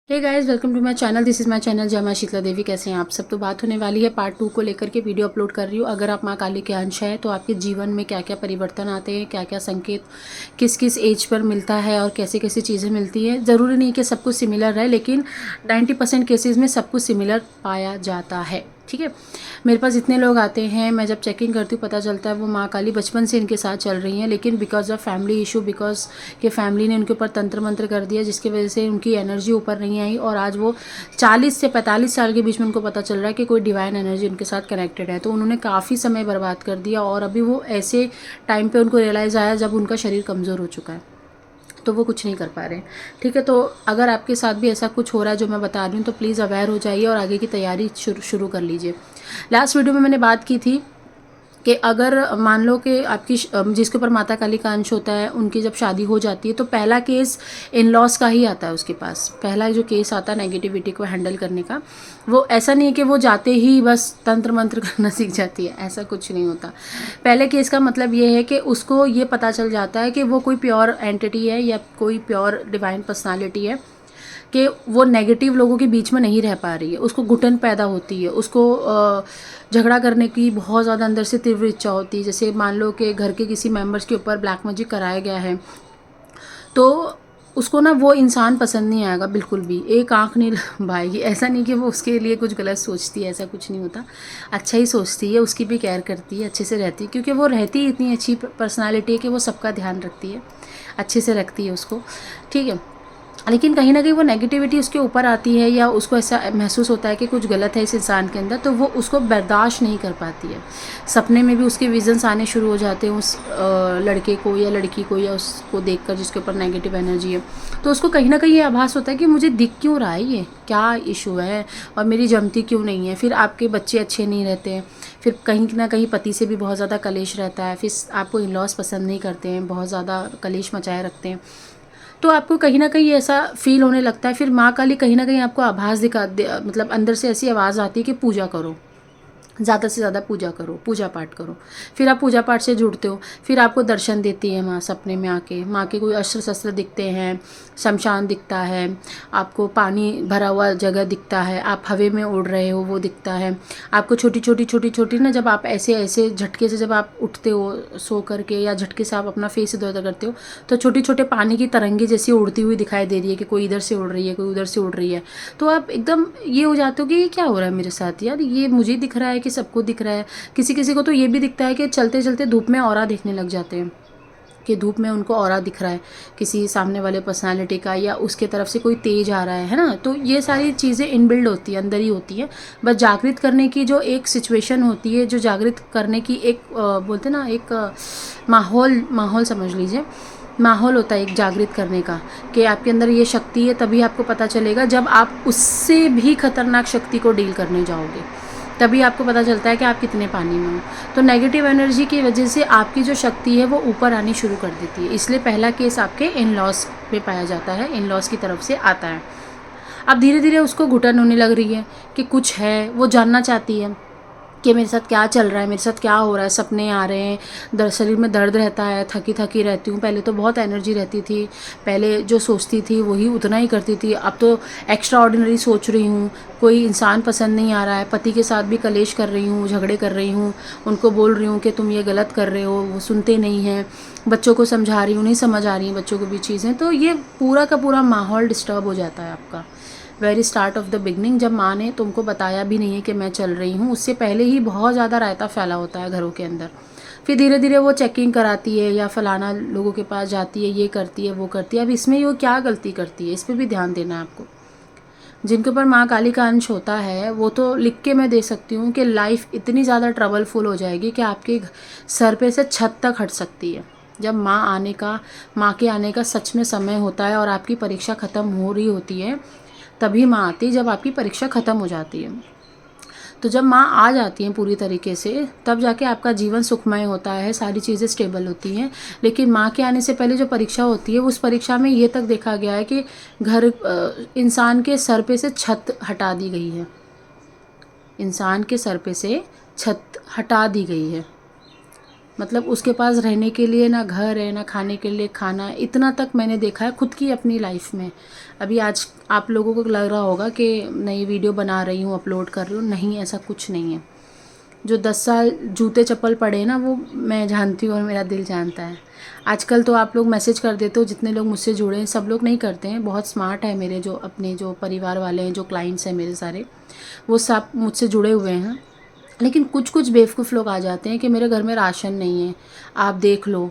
Hey guys, welcome to my channel. This is my channel जय मां शीतला देवी। कैसे हैं आप सब। तो बात होने वाली है पार्ट 2 को लेकर के वीडियो अपलोड कर रही हूँ। अगर आप मां काली के अंश है तो आपके जीवन में क्या क्या परिवर्तन आते हैं, क्या क्या संकेत किस किस एज पर मिलता है और कैसे कैसी चीज़ें मिलती हैं। ज़रूरी नहीं कि सब कुछ सिमिलर है, लेकिन 90% केसेस में सब कुछ सिमिलर पाया जाता है। ठीक है, मेरे पास इतने लोग आते हैं, मैं जब चेकिंग करती हूँ पता चलता है वो माँ काली बचपन से इनके साथ चल रही हैं, लेकिन because of family issue, because कि फैमिली ने उनके ऊपर तंत्र मंत्र कर दिया, जिसकी वजह से उनकी एनर्जी ऊपर नहीं आई और आज वो 40 से 45 साल के बीच में उनको पता चल रहा है कि कोई डिवाइन एनर्जी उनके साथ कनेक्टेड है। तो उन्होंने काफ़ी समय बर्बाद कर दिया और अभी वो ऐसे टाइम पे उनको रियलाइज़ आया जब उनका शरीर कमज़ोर हो चुका है, तो वो कुछ नहीं कर पा रहे हैं। ठीक है, तो अगर आपके साथ भी ऐसा कुछ हो रहा है जो मैं बता रही हूँ तो प्लीज़ अवेयर हो जाइए और आगे की तैयारी शुरू कर लीजिए। लास्ट वीडियो में मैंने बात की थी कि अगर मान लो कि आपकी जिसके ऊपर माता काली का अंश होता है, उनकी जब शादी हो जाती है तो पहला केस इन लॉस का ही आता है उसके पास। पहला जो केस आता है नेगेटिविटी को हैंडल करने का, वो ऐसा नहीं है कि वो जाते ही बस तंत्र मंत्र करना सीख जाती है, ऐसा कुछ नहीं होता। पहले केस का मतलब ये है कि उसको ये पता चल जाता है कि वो कोई प्योर एंटिटी है या कोई प्योर डिवाइन पर्सनालिटी है, कि वो नेगेटिव लोगों के बीच में नहीं रह पा रही है। उसको घुटन पैदा होती है, उसको झगड़ा करने की बहुत ज़्यादा अंदर से तीव्र इच्छा होती है। जैसे मान लो कि घर के किसी मेंबर्स के ऊपर ब्लैक मैजिक कराया गया है, तो उसको ना वो इंसान पसंद नहीं आएगा बिल्कुल भी, एक आंख नहीं भाएगी। ऐसा नहीं कि वो उसके लिए कुछ गलत सोचती है, ऐसा कुछ नहीं होता। अच्छा ही सोचती है, उसकी भी केयर करती है, अच्छे से रहती है, क्योंकि वो रहती ही इतनी अच्छी पर्सनालिटी है कि वो सबका ध्यान रखती है, अच्छे से रखती है उसको। ठीक है, लेकिन कहीं ना कहीं वो नेगेटिविटी उसके ऊपर आती है या उसको ऐसा महसूस होता है कि कुछ गलत है इस इंसान के अंदर, तो वो उसको बर्दाश्त नहीं कर पाती है। सपने में भी उसके विजन्स आने शुरू हो जाते हैं उस लड़के को या लड़की को या उसको देखकर जिसके ऊपर नेगेटिव एनर्जी है। तो उसको कहीं ना कहीं ये आभास होता है कि मुझे दिख क्यों रहा है, ये क्या इशू है और मेरी जमती क्यों नहीं है। फिर आपके बच्चे अच्छे नहीं रहते हैं, फिर कहीं ना कहीं पति से भी बहुत ज़्यादा कलेश रहता है, फिर आपको इन लॉस पसंद नहीं करते हैं, बहुत ज़्यादा कलेश मचाए रखते हैं। तो आपको कहीं न कहीं ऐसा फ़ील होने लगता है। फिर माँ काली कहीं न कहीं आपको आभास मतलब अंदर से ऐसी आवाज़ आती है कि पूजा करो, ज़्यादा से ज़्यादा पूजा करो, पूजा पाठ करो। फिर आप पूजा पाठ से जुड़ते हो, फिर आपको दर्शन देती है माँ सपने में आके। माँ के कोई अस्त्र शस्त्र दिखते हैं, शमशान दिखता है, आपको पानी भरा हुआ जगह दिखता है, आप हवा में उड़ रहे हो वो दिखता है। आपको छोटी छोटी ना, जब आप ऐसे ऐसे झटके से जब आप उठते हो सो करके या झटके से आप अपना फेस इधर उधर करते हो, तो छोटे छोटे पानी की तरंगे जैसी उड़ती हुई दिखाई दे रही है कि कोई इधर से उड़ रही है, कोई उधर से उड़ रही है। तो आप एकदम ये हो जाते हो कि ये क्या हो रहा है मेरे साथ यार, ये मुझे दिख रहा है कि सबको दिख रहा है। किसी किसी को तो ये भी दिखता है कि चलते चलते धूप में ऑरा दिखने लग जाते हैं, कि धूप में उनको ऑरा दिख रहा है किसी सामने वाले पर्सनालिटी का, या उसके तरफ से कोई तेज आ रहा है ना। तो ये सारी चीज़ें इनबिल्ड होती है, अंदर ही होती है। बस जागृत करने की जो एक सिचुएशन होती है, जो जागृत करने की एक बोलते ना एक माहौल माहौल समझ लीजिए, माहौल होता है एक जागृत करने का, कि आपके अंदर ये शक्ति है। तभी आपको पता चलेगा जब आप उससे भी खतरनाक शक्ति को डील करने जाओगे, तभी आपको पता चलता है कि आप कितने पानी में हो। तो नेगेटिव एनर्जी की वजह से आपकी जो शक्ति है वो ऊपर आनी शुरू कर देती है। इसलिए पहला केस आपके इन लॉस में पाया जाता है, इन लॉस की तरफ से आता है। अब धीरे धीरे उसको घुटन होने लग रही है कि कुछ है, वो जानना चाहती है कि मेरे साथ क्या चल रहा है, मेरे साथ क्या हो रहा है। सपने आ रहे हैं, शरीर में दर्द रहता है, थकी थकी रहती हूँ। पहले तो बहुत एनर्जी रहती थी, पहले जो सोचती थी वही उतना ही करती थी, अब तो एक्स्ट्रा ऑर्डिनरी सोच रही हूँ। कोई इंसान पसंद नहीं आ रहा है, पति के साथ भी कलेश कर रही हूँ, झगड़े कर रही हूँ, उनको बोल रही हूँ कि तुम ये गलत कर रहे हो, वो सुनते नहीं हैं। बच्चों को समझा रही हूँ, नहीं समझ आ रही हैं बच्चों को भी चीज़ें। तो ये पूरा का पूरा माहौल डिस्टर्ब हो जाता है आपका। Very start of the beginning, जब माँ ने तुमको बताया भी नहीं है कि मैं चल रही हूँ, उससे पहले ही बहुत ज़्यादा रायता फैला होता है घरों के अंदर। फिर धीरे धीरे वो चेकिंग कराती है या फलाना लोगों के पास जाती है, ये करती है वो करती है। अब इसमें वो क्या गलती करती है, इस पर भी ध्यान देना है आपको। जिनके ऊपर माँ काली का अंश होता है वो तो लिख के मैं दे सकती हूँ कि लाइफ इतनी ज़्यादा ट्रबलफुल हो जाएगी कि आपके सर पे से छत तक हट सकती है। जब माँ के आने का सच में समय होता है और आपकी परीक्षा ख़त्म हो रही होती है, तभी माँ आती है जब आपकी परीक्षा ख़त्म हो जाती है। तो जब माँ आ जाती हैं पूरी तरीके से, तब जाके आपका जीवन सुखमय होता है, सारी चीज़ें स्टेबल होती हैं। लेकिन माँ के आने से पहले जो परीक्षा होती है, उस परीक्षा में ये तक देखा गया है कि इंसान के सर पे से छत हटा दी गई है, इंसान के सर पे से छत हटा दी गई है। मतलब उसके पास रहने के लिए ना घर है, ना खाने के लिए खाना। इतना तक मैंने देखा है खुद की अपनी लाइफ में। अभी आज आप लोगों को लग रहा होगा कि नई वीडियो बना रही हूँ, अपलोड कर रही हूँ, नहीं, ऐसा कुछ नहीं है। जो 10 साल जूते चप्पल पड़े हैं ना, वो मैं जानती हूँ और मेरा दिल जानता है। आजकल तो आप लोग मैसेज कर देते हो, जितने लोग मुझसे जुड़े हैं सब लोग नहीं करते हैं, बहुत स्मार्ट है मेरे जो अपने जो परिवार वाले हैं, जो क्लाइंट्स हैं मेरे सारे, वो सब मुझसे जुड़े हुए हैं। लेकिन कुछ कुछ बेवकूफ़ लोग आ जाते हैं कि मेरे घर में राशन नहीं है, आप देख लो,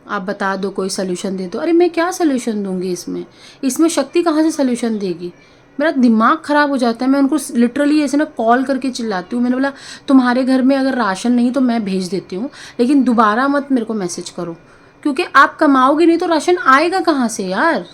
आप बता दो, कोई सलूशन दे दो। अरे मैं क्या सलूशन दूंगी इसमें? इसमें शक्ति कहाँ से सलूशन देगी? मेरा दिमाग ख़राब हो जाता है। मैं उनको लिटरली ऐसे ना कॉल करके चिल्लाती हूँ। मैंने बोला तुम्हारे घर में अगर राशन नहीं तो मैं भेज देती हूँ, लेकिन दोबारा मत मेरे को मैसेज करो, क्योंकि आप कमाओगे नहीं तो राशन आएगा कहाँ से यार?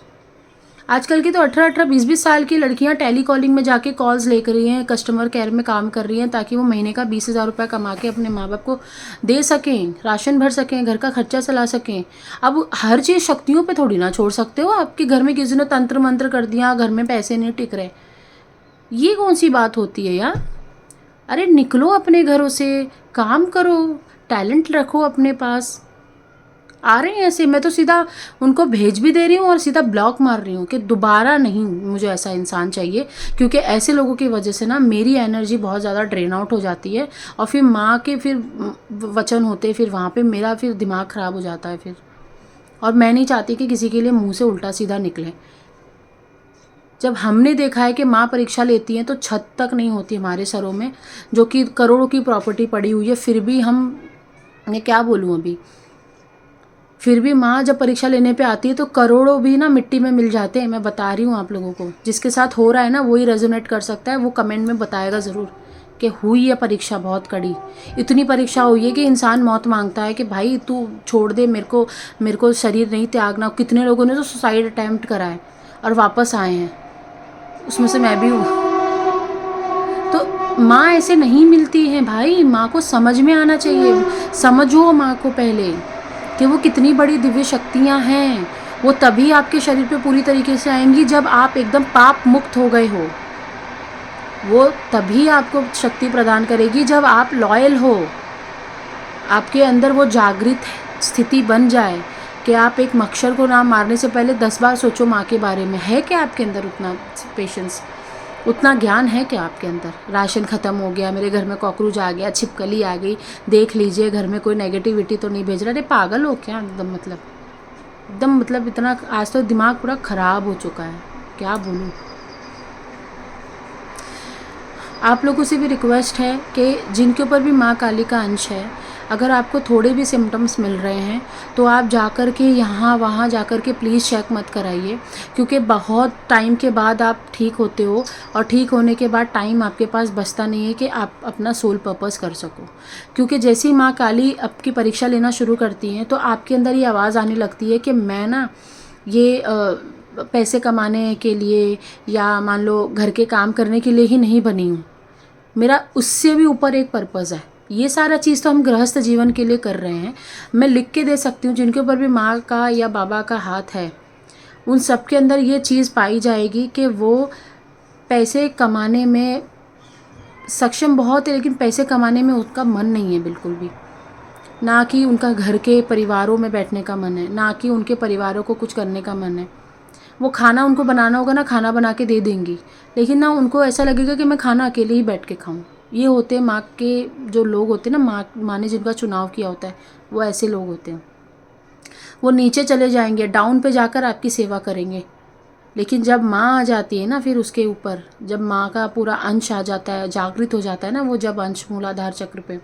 आजकल की तो 18-18, 20-20 साल की लड़कियां टेली कॉलिंग में जाके कॉल्स ले कर रही हैं, कस्टमर केयर में काम कर रही हैं, ताकि वो महीने का 20,000 रुपये कमा के अपने माँ बाप को दे सकें, राशन भर सकें, घर का खर्चा चला सकें। अब हर चीज़ शक्तियों पे थोड़ी ना छोड़ सकते हो। आपके घर में किसी ने तंत्र मंत्र कर दिया, घर में पैसे नहीं टिक रहे, ये कौन सी बात होती है यार? अरे निकलो अपने घरों से, काम करो, टैलेंट रखो अपने पास। आ रहे हैं ऐसे, मैं तो सीधा उनको भेज भी दे रही हूँ और सीधा ब्लॉक मार रही हूँ कि दोबारा नहीं मुझे ऐसा इंसान चाहिए, क्योंकि ऐसे लोगों की वजह से ना मेरी एनर्जी बहुत ज़्यादा ड्रेन आउट हो जाती है, और फिर माँ के फिर वचन होते, फिर वहाँ पे मेरा फिर दिमाग ख़राब हो जाता है फिर। और मैं नहीं चाहती कि किसी के लिए मुँह से उल्टा सीधा निकले। जब हमने देखा है कि माँ परीक्षा लेती हैं तो छत तक नहीं होती हमारे सरों में, जो कि करोड़ों की प्रॉपर्टी पड़ी हुई है, फिर भी मैं क्या बोलूँ अभी, फिर भी माँ जब परीक्षा लेने पे आती है तो करोड़ों भी ना मिट्टी में मिल जाते हैं। मैं बता रही हूँ आप लोगों को, जिसके साथ हो रहा है ना वही रेजोनेट कर सकता है, वो कमेंट में बताएगा ज़रूर कि हुई है परीक्षा बहुत कड़ी। इतनी परीक्षा हुई है कि इंसान मौत मांगता है कि भाई तू छोड़ दे, मेरे को शरीर नहीं त्यागना। कितने लोगों ने तो सुसाइड अटैम्प्ट करा है और वापस आए हैं, उसमें से मैं भी हूँ। तो माँ ऐसे नहीं मिलती है भाई, माँ को समझ में आना चाहिए। समझो माँ को पहले कि वो कितनी बड़ी दिव्य शक्तियाँ हैं। वो तभी आपके शरीर पे पूरी तरीके से आएंगी जब आप एकदम पाप मुक्त हो गए हो। वो तभी आपको शक्ति प्रदान करेगी जब आप लॉयल हो, आपके अंदर वो जागृत स्थिति बन जाए कि आप एक मच्छर को ना मारने से पहले 10 बार सोचो माँ के बारे में। है क्या आपके अंदर उतना पेशेंस, उतना ज्ञान है क्या आपके अंदर? राशन ख़त्म हो गया, मेरे घर में कॉकरोच आ गया, छिपकली आ गई, देख लीजिए घर में कोई नेगेटिविटी तो नहीं भेज रहा। अरे पागल हो क्या? एकदम मतलब इतना आज तो दिमाग पूरा ख़राब हो चुका है, क्या बोलूँ। आप लोगों से भी रिक्वेस्ट है कि जिनके ऊपर भी माँ काली का अंश है, अगर आपको थोड़े भी सिम्टम्स मिल रहे हैं तो आप जाकर के यहाँ वहाँ जाकर के प्लीज़ चेक मत कराइए, क्योंकि बहुत टाइम के बाद आप ठीक होते हो, और ठीक होने के बाद टाइम आपके पास बचता नहीं है कि आप अपना सोल पर्पस कर सको। क्योंकि जैसे ही माँ काली आपकी परीक्षा लेना शुरू करती हैं तो आपके अंदर ये आवाज़ आने लगती है कि मैं ना ये पैसे कमाने के लिए या मान लो घर के काम करने के लिए ही नहीं बनी हूँ, मेरा उससे भी ऊपर एक पर्पज़ है। ये सारा चीज़ तो हम गृहस्थ जीवन के लिए कर रहे हैं। मैं लिख के दे सकती हूँ, जिनके ऊपर भी माँ का या बाबा का हाथ है उन सब के अंदर ये चीज़ पाई जाएगी कि वो पैसे कमाने में सक्षम बहुत है, लेकिन पैसे कमाने में उनका मन नहीं है बिल्कुल भी। ना कि उनका घर के परिवारों में बैठने का मन है, ना कि उनके परिवारों को कुछ करने का मन है। वो खाना उनको बनाना होगा ना, खाना बना के दे देंगी, लेकिन ना उनको ऐसा लगेगा कि मैं खाना अकेले ही बैठ के खाऊं। ये होते हैं माँ के जो लोग होते हैं ना, माँ ने जिनका चुनाव किया होता है, वो ऐसे लोग होते हैं। वो नीचे चले जाएंगे, डाउन पे जाकर आपकी सेवा करेंगे, लेकिन जब माँ आ जाती है ना फिर उसके ऊपर, जब माँ का पूरा अंश आ जाता है, जागृत हो जाता है ना वो, जब अंश मूलाधार चक्र पे,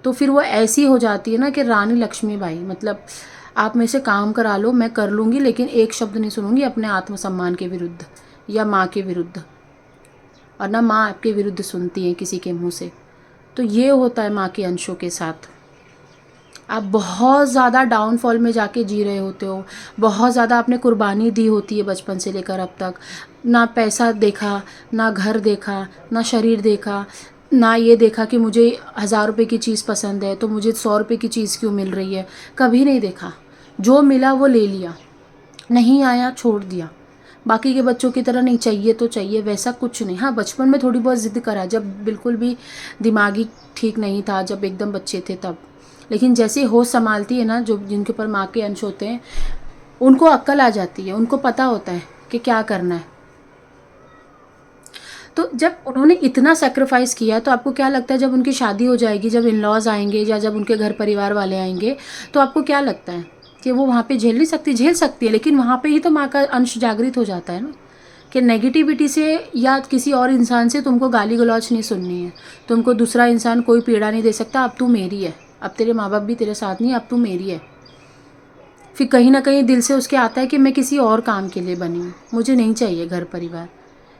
तो फिर वो ऐसी हो जाती है ना कि रानी लक्ष्मीबाई। मतलब आप मेरे से काम करा लो, मैं कर लूँगी, लेकिन एक शब्द नहीं सुनूंगी अपने आत्मसम्मान के विरुद्ध या माँ के विरुद्ध, और ना माँ आपके विरुद्ध सुनती है किसी के मुंह से। तो ये होता है माँ के अंशों के साथ। आप बहुत ज़्यादा डाउनफॉल में जाके जी रहे होते हो, बहुत ज़्यादा आपने कुर्बानी दी होती है बचपन से लेकर अब तक। ना पैसा देखा, ना घर देखा, ना शरीर देखा, ना ये देखा कि मुझे 1000 रुपये की चीज़ पसंद है तो मुझे 100 रुपये की चीज़ क्यों मिल रही है, कभी नहीं देखा। जो मिला वो ले लिया, नहीं आया छोड़ दिया। बाकी के बच्चों की तरह नहीं चाहिए तो चाहिए, वैसा कुछ नहीं। हाँ बचपन में थोड़ी बहुत ज़िद करा, जब बिल्कुल भी दिमागी ठीक नहीं था, जब एकदम बच्चे थे तब, लेकिन जैसे होश संभालती है ना, जो जिनके ऊपर माँ के अंश होते हैं, उनको अक्ल आ जाती है, उनको पता होता है कि क्या करना है। तो जब उन्होंने इतना सेक्रीफाइस किया, तो आपको क्या लगता है जब उनकी शादी हो जाएगी, जब इन लॉज आएंगे या जब उनके घर परिवार वाले आएंगे, तो आपको क्या लगता है कि वो वहाँ पे झेल नहीं सकती? झेल सकती है, लेकिन वहाँ पे ही तो माँ का अंश जागृत हो जाता है ना, कि नेगेटिविटी से या किसी और इंसान से तुमको गाली गलौज नहीं सुननी है, तुमको दूसरा इंसान कोई पीड़ा नहीं दे सकता, अब तू मेरी है, अब तेरे माँ बाप भी तेरे साथ नहीं, अब तू मेरी है। फिर कहीं ना कहीं दिल से उसके आता है कि मैं किसी और काम के लिए बनी हूँ, मुझे नहीं चाहिए घर परिवार,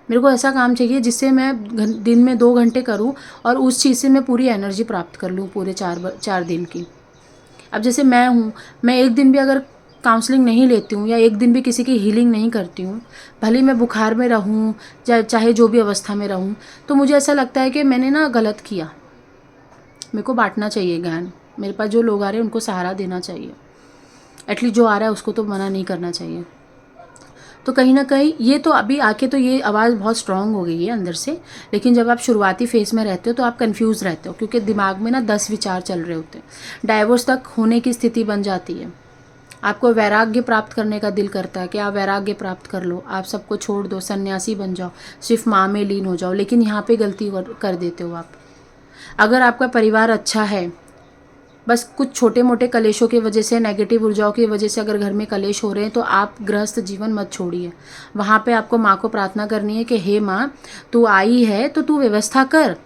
मेरे को ऐसा काम चाहिए जिससे मैं दिन में 2 घंटे करूँ और उस चीज़ से मैं पूरी एनर्जी प्राप्त कर लूँ पूरे 4 दिन की। अब जैसे मैं हूँ, मैं एक दिन भी अगर काउंसलिंग नहीं लेती हूँ या एक दिन भी किसी की हीलिंग नहीं करती हूँ, भले मैं बुखार में रहूँ चाहे जो भी अवस्था में रहूँ, तो मुझे ऐसा लगता है कि मैंने ना गलत किया। मेरे को बांटना चाहिए ज्ञान, मेरे पास जो लोग आ रहे हैं उनको सहारा देना चाहिए, एटलीस्ट जो आ रहा है उसको तो मना नहीं करना चाहिए। तो कहीं ना कहीं ये तो अभी आके तो ये आवाज़ बहुत स्ट्रांग हो गई है अंदर से, लेकिन जब आप शुरुआती फेज़ में रहते हो तो आप कंफ्यूज रहते हो, क्योंकि दिमाग में ना 10 विचार चल रहे होते हैं। डाइवोर्स तक होने की स्थिति बन जाती है, आपको वैराग्य प्राप्त करने का दिल करता है कि आप वैराग्य प्राप्त कर लो, आप सबको छोड़ दो, सन्यासी बन जाओ, सिर्फ माँ में लीन हो जाओ, लेकिन यहाँ पे गलती कर देते हो आप। अगर आपका परिवार अच्छा है, बस कुछ छोटे मोटे कलेशों की वजह से, नेगेटिव ऊर्जाओं की वजह से अगर घर में कलेश हो रहे हैं, तो आप गृहस्थ जीवन मत छोड़िए। वहाँ पे आपको माँ को प्रार्थना करनी है कि हे माँ, तू आई है तो तू व्यवस्था कर,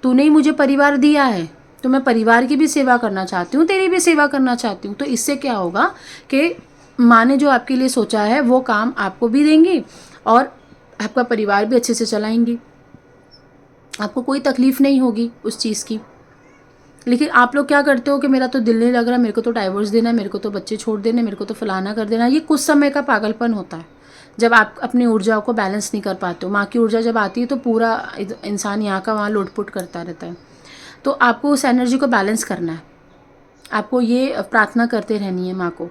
तूने ही मुझे परिवार दिया है, तो मैं परिवार की भी सेवा करना चाहती हूँ, तेरी भी सेवा करना चाहती हूँ। तो इससे क्या होगा कि माँ ने जो आपके लिए सोचा है वो काम आपको भी देंगी और आपका परिवार भी अच्छे से चलाएंगी, आपको कोई तकलीफ़ नहीं होगी उस चीज़ की। लेकिन आप लोग क्या करते हो कि मेरा तो दिल नहीं लग रहा, मेरे को तो डाइवोर्स देना है, मेरे को तो बच्चे छोड़ देने, मेरे को तो फलाना कर देना। ये कुछ समय का पागलपन होता है जब आप अपनी ऊर्जाओं को बैलेंस नहीं कर पाते हो। माँ की ऊर्जा जब आती है तो पूरा इंसान यहाँ का वहाँ लुटपुट करता रहता है। तो आपको उस एनर्जी को बैलेंस करना है, आपको ये प्रार्थना करते रहनी है माँ को।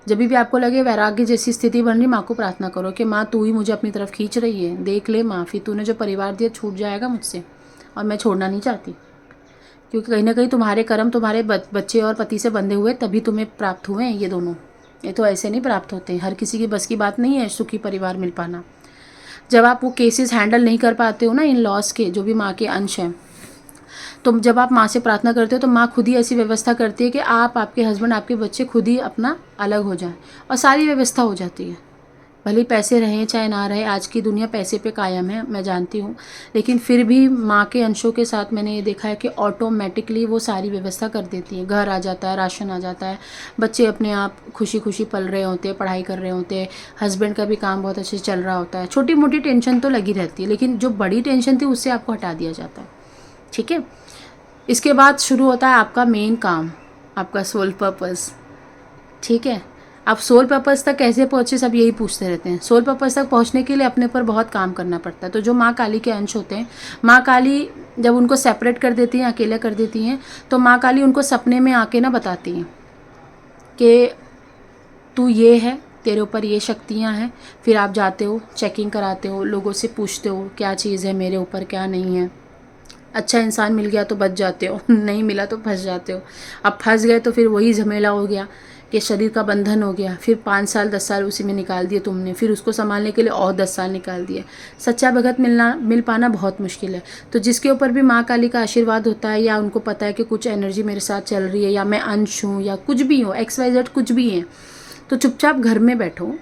जब भी आपको लगे वैराग्य जैसी स्थिति बन रही, माँ को प्रार्थना करो कि माँ तू ही मुझे अपनी तरफ खींच रही है, देख ले माँ, फिर तूने जो परिवार दिया छूट जाएगा मुझसे और मैं छोड़ना नहीं चाहती, क्योंकि कहीं ना कहीं तुम्हारे कर्म तुम्हारे बच्चे और पति से बंधे हुए तभी तुम्हें प्राप्त हुए हैं ये दोनों, ये तो ऐसे नहीं प्राप्त होते। हर किसी की बस की बात नहीं है सुखी परिवार मिल पाना। जब आप वो केसेस हैंडल नहीं कर पाते हो ना इन लॉस के, जो भी माँ के अंश हैं, तो जब आप माँ से प्रार्थना करते हो तो माँ खुद ही ऐसी व्यवस्था करती है कि आप, आपके हस्बैंड, आपके बच्चे खुद ही अपना अलग हो जाए और सारी व्यवस्था हो जाती है। भले पैसे रहें चाहे ना रहे, आज की दुनिया पैसे पे कायम है, मैं जानती हूँ, लेकिन फिर भी माँ के अंशों के साथ मैंने ये देखा है कि ऑटोमेटिकली वो सारी व्यवस्था कर देती है। घर आ जाता है, राशन आ जाता है, बच्चे अपने आप खुशी खुशी पल रहे होते हैं, पढ़ाई कर रहे होते हैं, हस्बैंड का भी काम बहुत अच्छे से चल रहा होता है। छोटी मोटी टेंशन तो लगी रहती है, लेकिन जो बड़ी टेंशन थी उससे आपको हटा दिया जाता है। ठीक है, इसके बाद शुरू होता है आपका मेन काम, आपका सोल पर्पस। ठीक है, आप सोल पर्पस तक कैसे पहुँचे, सब यही पूछते रहते हैं। सोल पर्पस तक पहुँचने के लिए अपने ऊपर बहुत काम करना पड़ता है। तो जो माँ काली के अंश होते हैं, माँ काली जब उनको सेपरेट कर देती हैं, अकेला कर देती हैं, तो माँ काली उनको सपने में आके ना बताती हैं कि तू ये है, तेरे ऊपर ये शक्तियाँ हैं। फिर आप जाते हो, चेकिंग कराते हो, लोगों से पूछते हो क्या चीज़ है मेरे ऊपर, क्या नहीं है। अच्छा इंसान मिल गया तो बच जाते हो, नहीं मिला तो फंस जाते हो। अब फंस गए तो फिर वही झमेला हो गया कि शरीर का बंधन हो गया, फिर 5 साल 10 साल उसी में निकाल दिए तुमने, फिर उसको संभालने के लिए और 10 साल निकाल दिए। सच्चा भगत मिल पाना बहुत मुश्किल है। तो जिसके ऊपर भी माँ काली का आशीर्वाद होता है, या उनको पता है कि कुछ एनर्जी मेरे साथ चल रही है, या मैं अंश हूँ, या कुछ भी हो, XYZ कुछ भी है, तो चुपचाप घर में बैठो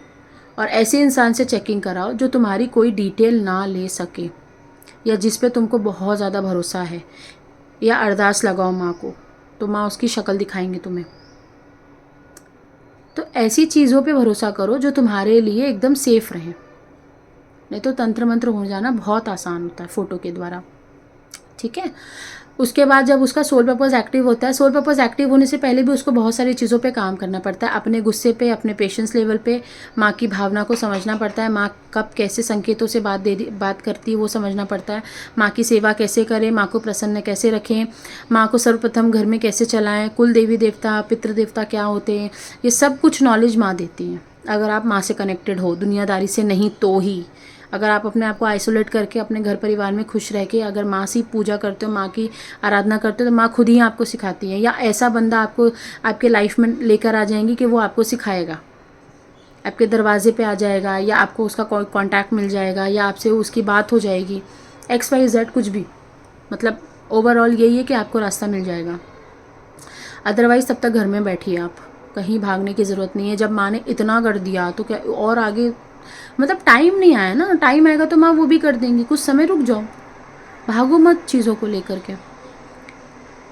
और ऐसे इंसान से चेकिंग कराओ जो तुम्हारी कोई डिटेल ना ले सके, या जिस पे तुमको बहुत ज़्यादा भरोसा है, या अरदास लगाओ माँ को, तो माँ उसकी शक्ल दिखाएंगे तुम्हें। तो ऐसी चीज़ों पे भरोसा करो जो तुम्हारे लिए एकदम सेफ़ रहें, नहीं तो तंत्र मंत्र हो जाना बहुत आसान होता है फ़ोटो के द्वारा। ठीक है, उसके बाद जब उसका सोल पर्पस एक्टिव होता है, सोल पर्पस एक्टिव होने से पहले भी उसको बहुत सारी चीज़ों पे काम करना पड़ता है। अपने गुस्से पे, अपने पेशेंस लेवल पे माँ की भावना को समझना पड़ता है। माँ कब कैसे संकेतों से बात करती है वो समझना पड़ता है। माँ की सेवा कैसे करें, माँ को प्रसन्न कैसे रखें, माँ को सर्वप्रथम घर में कैसे चलाएँ, कुल देवी देवता पितृ देवता क्या होते हैं, ये सब कुछ नॉलेज माँ देती है। अगर आप माँ से कनेक्टेड हो, दुनियादारी से नहीं तो ही। अगर आप अपने आप को आइसोलेट करके अपने घर परिवार में खुश रह के अगर माँ से पूजा करते हो, माँ की आराधना करते हो, तो माँ खुद ही आपको सिखाती है, या ऐसा बंदा आपको आपके लाइफ में लेकर आ जाएंगी कि वो आपको सिखाएगा, आपके दरवाजे पे आ जाएगा, या आपको उसका कांटेक्ट मिल जाएगा, या आपसे उसकी बात हो जाएगी, XYZ कुछ भी, मतलब ओवरऑल यही है कि आपको रास्ता मिल जाएगा। अदरवाइज़ तब तक घर में बैठिए, आप कहीं भागने की ज़रूरत नहीं है। जब माँ ने इतना कर दिया तो क्या और आगे, मतलब टाइम नहीं आया ना, टाइम आएगा तो माँ वो भी कर देंगी। कुछ समय रुक जाओ, भागो मत चीज़ों को लेकर के।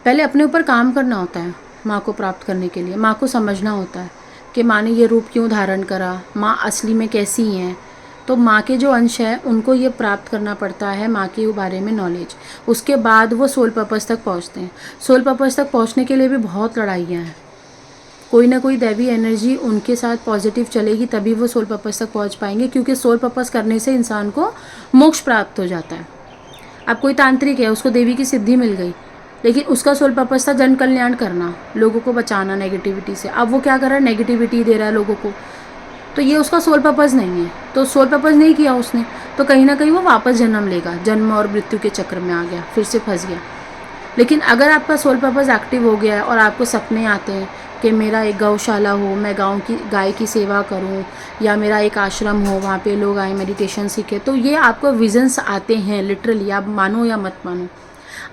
पहले अपने ऊपर काम करना होता है माँ को प्राप्त करने के लिए। माँ को समझना होता है कि माँ ने ये रूप क्यों धारण करा, माँ असली में कैसी हैं। तो माँ के जो अंश है उनको ये प्राप्त करना पड़ता है, माँ के बारे में नॉलेज। उसके बाद वो सोल पर्पस तक पहुँचते हैं। सोल पर्पस तक पहुँचने के लिए भी बहुत लड़ाइयाँ हैं। कोई ना कोई दैवी एनर्जी उनके साथ पॉजिटिव चलेगी, तभी वो सोल पर्पस तक पहुँच पाएंगे, क्योंकि सोल पर्पस करने से इंसान को मोक्ष प्राप्त हो जाता है। अब कोई तांत्रिक है, उसको देवी की सिद्धि मिल गई, लेकिन उसका सोल पर्पस था जन कल्याण करना, लोगों को बचाना नेगेटिविटी से। अब वो क्या कर रहा है, नेगेटिविटी दे रहा है लोगों को, तो ये उसका सोल पर्पस नहीं है। तो सोल पर्पस नहीं किया उसने, तो कहीं ना कहीं वो वापस जन्म लेगा, जन्म और मृत्यु के चक्र में आ गया, फिर से फंस गया। लेकिन अगर आपका सोल पर्पस एक्टिव हो गया है और आपको सपने आते हैं कि मेरा एक गौशाला हो, मैं गाय की सेवा करूं, या मेरा एक आश्रम हो, वहाँ पे लोग आए मेडिटेशन सीखे, तो ये आपको विजन्स आते हैं लिटरली, आप मानो या मत मानो।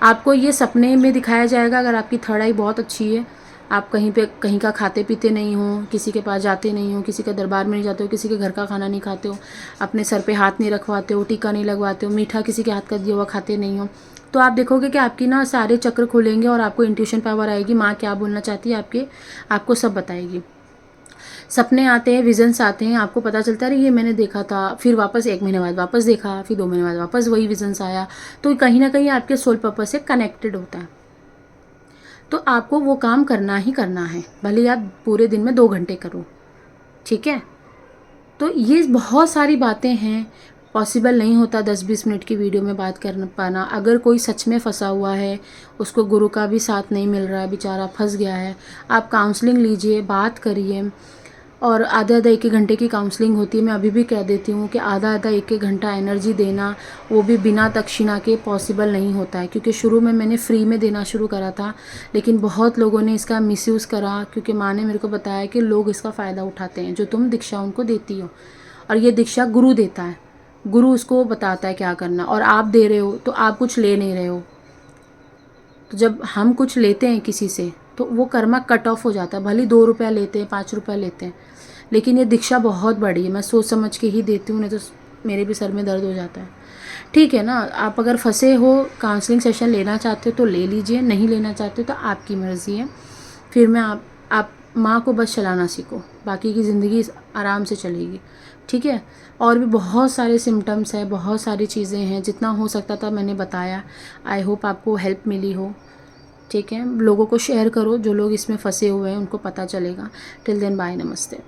आपको ये सपने में दिखाया जाएगा। अगर आपकी थर्ड आई बहुत अच्छी है, आप कहीं का खाते पीते नहीं हो, किसी के पास जाते नहीं हो, किसी के दरबार में नहीं जाते हो, किसी के घर का खाना नहीं खाते हो, अपने सर पे हाथ नहीं रखवाते हो, टीका नहीं लगवाते हो, मीठा किसी के हाथ का दिया हुआ खाते नहीं हो, तो आप देखोगे कि आपकी ना सारे चक्र खुलेंगे और आपको इंट्यूशन पावर आएगी। माँ क्या बोलना चाहती है आपको सब बताएगी। सपने आते हैं, विजन्स आते हैं, आपको पता चलता है ये मैंने देखा था, फिर वापस 1 महीने बाद वापस देखा, फिर 2 महीने बाद वापस वही विजन्स आया, तो कहीं ना कहीं आपके सोल पर्पस से कनेक्टेड होता है। तो आपको वो काम करना ही करना है, भले आप पूरे दिन में 2 घंटे करो, ठीक है। तो ये बहुत सारी बातें हैं, पॉसिबल नहीं होता 10-20 मिनट की वीडियो में बात कर पाना। अगर कोई सच में फंसा हुआ है, उसको गुरु का भी साथ नहीं मिल रहा है, बेचारा फंस गया है, आप काउंसलिंग लीजिए, बात करिए। और आधा 1 घंटे की काउंसलिंग होती है। मैं अभी भी कह देती हूँ कि आधा 1 घंटा एनर्जी देना, वो भी बिना दक्षिणा के पॉसिबल नहीं होता है, क्योंकि शुरू में मैंने फ्री में देना शुरू करा था, लेकिन बहुत लोगों ने इसका मिसयूज़ करा, क्योंकि माँ ने मेरे को बताया कि लोग इसका फ़ायदा उठाते हैं, जो तुम दीक्षा उनको देती हो। और ये दीक्षा गुरु देता है, गुरु उसको बताता है क्या करना, और आप दे रहे हो तो आप कुछ ले नहीं रहे हो। तो जब हम कुछ लेते हैं किसी से, तो वो कर्मा कट ऑफ हो जाता है। भले 2 रुपया लेते हैं, 5 रुपया लेते हैं, लेकिन ये दीक्षा बहुत बड़ी है। मैं सोच समझ के ही देती हूँ, नहीं तो मेरे भी सर में दर्द हो जाता है। ठीक है ना, आप अगर फंसे हो, काउंसलिंग सेशन लेना चाहते हो तो ले लीजिए, नहीं लेना चाहते हो तो आपकी मर्ज़ी है। फिर मैं आप माँ को बस चलाना सीखो, बाकी की ज़िंदगी आराम से चलेगी, ठीक है। और भी बहुत सारे सिम्टम्स हैं, बहुत सारी चीज़ें हैं, जितना हो सकता था मैंने बताया। आई होप आपको हेल्प मिली हो, ठीक है। लोगों को शेयर करो, जो लोग इसमें फंसे हुए हैं उनको पता चलेगा। टिल देन बाय, नमस्ते।